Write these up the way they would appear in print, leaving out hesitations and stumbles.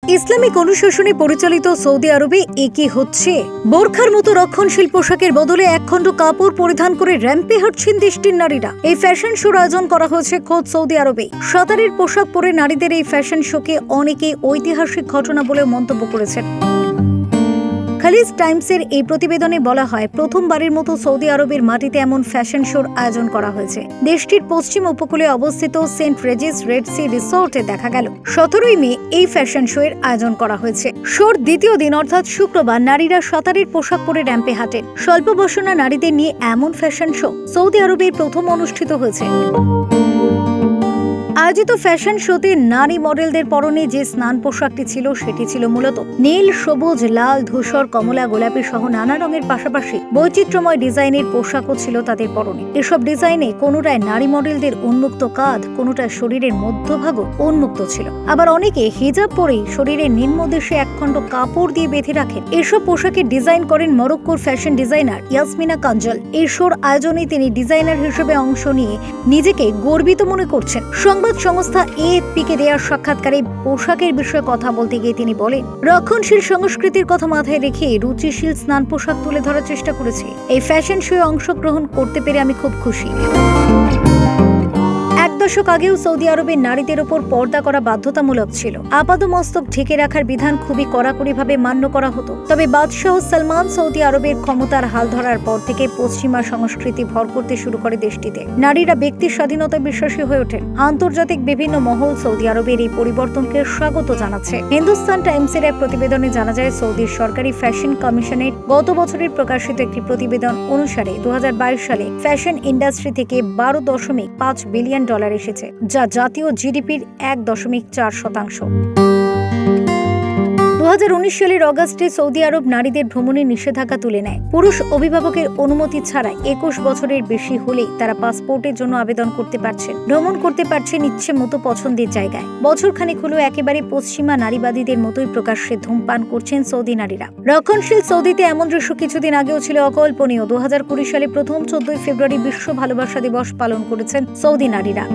Islamic অনুশাসনে পরিচালিত Saudi আরবে একই হচ্ছে। বোরখার মতো রক্ষণশীল পোশাকের বদলে একখণ্ড কাপড় পরিধান করে র্যাম্পে হাঁটছেন দেশটির নারীরা। এই ফ্যাশন শোর আয়োজন করা হয়েছে খোদ সৌদি আরবে। সাঁতারের পোশাক পরে নারীদের এই ফ্যাশন শোকে অনেকে ঐতিহাসিক ঘটনা বলে মন্তব্য করেছেন। খালিজ টাইমসের এই প্রতিবেদনে বলা হয়, প্রথমবারের মতো সৌদি আরবের মাটিতে এমন ফ্যাশন শোর আয়োজন করা হয়েছে। দেশটির পশ্চিম উপকূলে অবস্থিত সেন্ট রেজিস রেড সি রিসোর্টে দেখা গেল 17ই মে এই ফ্যাশন শো এর আয়োজন করা হয়েছে। শোর দ্বিতীয় দিন অর্থাৎ শুক্রবার নারীরা সাঁতারের পোশাক পরে র্যাম্পে হাঁটেন। স্বল্প বসনা নারীদের নিয়ে এমন ফ্যাশন শো সৌদি আরবের প্রথম অনুষ্ঠিত হয়েছে। আয়োজিত ফ্যাশন শোতে নারী মডেলদের পরনে যে স্নান পোশাকটি ছিল সেটি ছিল মূলত নীল, সবুজ, লাল, ধূসর, কমলা, গোলাপি সহ নানা রঙের পাশাপাশি বৈচিত্র্যময় ডিজাইনের পোশাকও ছিল তাদের পরনে। এসব ডিজাইনে কোনোটায় নারী মডেলদের উন্মুক্ত কাঁধ, কোনোটায় শরীরের মধ্যভাগও উন্মুক্ত ছিল। আবার অনেকে হিজাব পরেই শরীরের নিম্নদেশে একখণ্ড কাপড় দিয়ে বেঁধে রাখেন। এসব পোশাকের ডিজাইন করেন মরক্কোর ফ্যাশন ডিজাইনার ইয়াসমিনা কাঞ্জল। এই শোর আয়োজনে তিনি ডিজাইনার হিসেবে অংশ নিয়ে নিজেকে গর্বিত মনে করছেন। সংবাদ সংস্থা এএফপি-কে দেওয়া সাক্ষাৎকারে পোশাকের বিষয়ে কথা বলতে গিয়ে তিনি বলেন, রক্ষণশীল সংস্কৃতির কথা মাথায় রেখে রুচিশীল স্নান পোশাক তুলে ধরার চেষ্টা করেছি। এই ফ্যাশন শোয়ে অংশগ্রহণ করতে পেরে আমি খুব খুশি। এক দশক আগেও সৌদি আরবের নারীদের ওপর পর্দা করা বাধ্যতামূলক ছিল। আপাদমস্তক ঢেকে রাখার বিধান খুবই কড়াকড়িভাবে মান্য করা হতো। তবে বাদশাহ সালমান সৌদি আরবের ক্ষমতার হাল ধরার পর থেকে পশ্চিমা সংস্কৃতি ভর করতে শুরু করে দেশটিতে। নারীরা ব্যক্তির স্বাধীনতা বিশ্বাসী হয়ে ওঠেন। আন্তর্জাতিক বিভিন্ন মহল সৌদি আরবের এই পরিবর্তনকে স্বাগত জানাচ্ছে। হিন্দুস্তান টাইমসের এক প্রতিবেদনে জানা যায়, সৌদির সরকারি ফ্যাশন কমিশনের গত বছরের প্রকাশিত একটি প্রতিবেদন অনুসারে 2022 সালে ফ্যাশন ইন্ডাস্ট্রি থেকে $12.5 বিলিয়ন এসেছে, যা জাতীয় জিডিপির 1.4%। 2019 সালের অগাস্টে সৌদি আরব নারীদের ভ্রমণের নিষেধাজ্ঞা তুলে নেয়। পুরুষ অভিভাবকের অনুমতি ছাড়া 21 বছরের বেশি হলেই তারা পাসপোর্টের জন্য আবেদন করতে পারছেন, ভ্রমণ করতে পারছেন ইচ্ছে মতো পছন্দের জায়গায়। বছর খানেক হলো একেবারে পশ্চিমা নারীবাদীদের মতোই প্রকাশ্যে ধূমপান করছেন সৌদি নারীরা। রক্ষণশীল সৌদিতে এমন দৃশ্য কিছুদিন আগেও ছিল অকল্পনীয়। 2020 সালে প্রথম 14 ফেব্রুয়ারি বিশ্ব ভালোবাসা দিবস পালন করেছেন সৌদি নারীরা।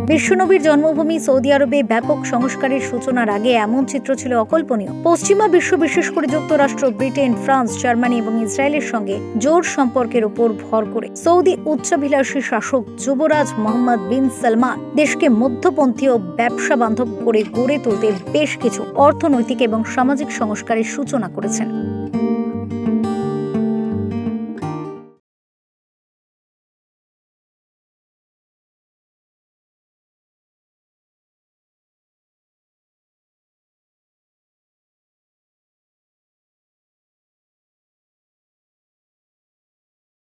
বিশ্বনবীর জন্মভূমি সৌদি আরবে ব্যাপক সংস্কারের সূচনার আগে এমন চিত্র ছিল অকল্পনীয়। পশ্চিমা বিশ্ব, বিশেষ করে যুক্তরাষ্ট্র, ব্রিটেন, ফ্রান্স, জার্মানি এবং ইসরায়েলের সঙ্গে জোর সম্পর্কের উপর ভর করে সৌদি উচ্চাভিলাষী শাসক যুবরাজ মোহাম্মদ বিন সালমান দেশকে মধ্যপন্থী ও ব্যবসা বান্ধব করে গড়ে তুলতে বেশ কিছু অর্থনৈতিক এবং সামাজিক সংস্কারের সূচনা করেছেন।